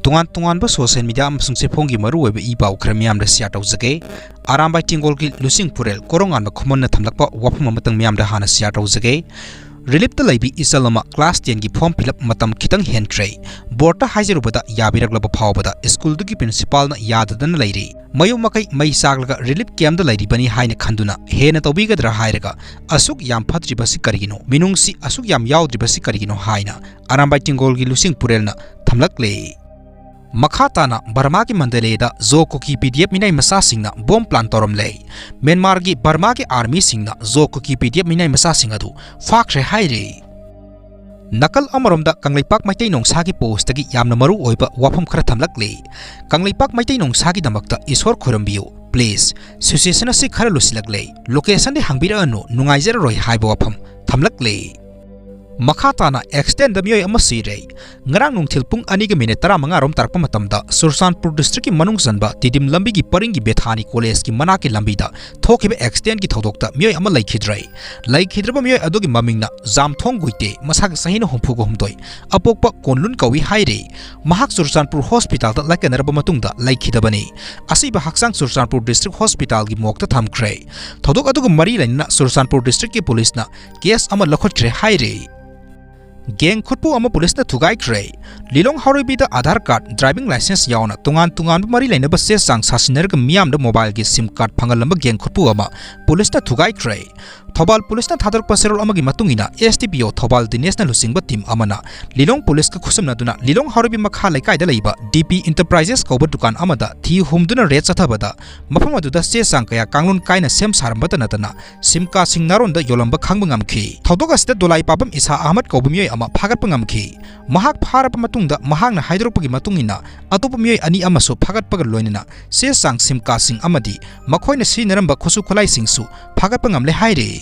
Tungan social media amasung sephonggi maruoiba ipaw khara miyamda share tawjage arambai tingolgi lusing purel korongan khomonna thamlakpa wafum amatang miyamda hana share tawjage relief ta laibi isalama class 10 gi form fill up matam khitang hentre borta haijarubada yabiraglaba phawbada school dugi principal na yadadana lairi mayu makai mai saglaga relief camp da lairi bani haina khanduna hena tobigadra hairaga asuk yam phatri basi karigino minungsi asuk yam yaudri basi karigino haina arambai tingolgi lusing purelna thamlakle Makhatana Burma ki Mandaleda Zoko ki PDF minai masa singna bomb plan torom lei Myanmar ki Burma ki army singna Zoko ki PDF minai masa singadu fakre haire Nakal amaromda Kanglaipak Meitei Nongsa ki post tagi yamna maru oiba wafam khara thamlakle Kanglaipak Meitei Nongsa ki damakta Ishor Khoirambiyu please situation asi khara Lusallakle location de hangbira anu Haijararoi haiba wafam thamlakle Makhatana extend the Myoy Amasire, Ngarang Nungtil Pung Aniga Minute Taramangarom Tarpamatamda, Sursanpur District Manung Zanba, Tidim Lambigi Paringi Bethani Koleski Manaki Lambida, Tokibe extend Gitodokta, Myoy Ama Lake Hidray, Like Hidraba Myoy Adogi Mamina, Zam Tonguite, Masak Sahino Humpugo Humdoi, Apokpa Konlun Kawi Haire, Mahak Sursanpur Hospital like an Arabamatunda, Like Hidabani, Asiba Haksang Sursanpur District Hospital Gimokta Tamkre, Todok Adogo Marina Sursanpur District Police na, Guess Ama Lokotre Haire. Gang khutpu ama police na thugai khrei lilong haurebi da Aadhaar card driving license yauna tungan mari laina ba se sang sasiner ga miam da mobile gi sim card phangalamba gang khutpu ama police na thugai khrei Thobal police na thadar pasirol amagi matungina STPO Thobal the national lusingba team amana lilong police ka khusumna duna lilong haurebi makha laikai da leiba DP enterprises koba dukan amada thi humduna red chathabada mafam aduda se sang kaya kanglun kaina sem sarambata natana simka singnaron da yolamba khangbangam khi thodoga sta dolai papam Isa Ahmad kobumyoy ama phagatpa ngamkhi mahak pharapa matungda mahakna haidropagi matungina atopa myoy ani amaso phagatpaga loinana se sang simka sing amadi makhoina sinaramba khosu kholai singsu phagatpa ngamle haire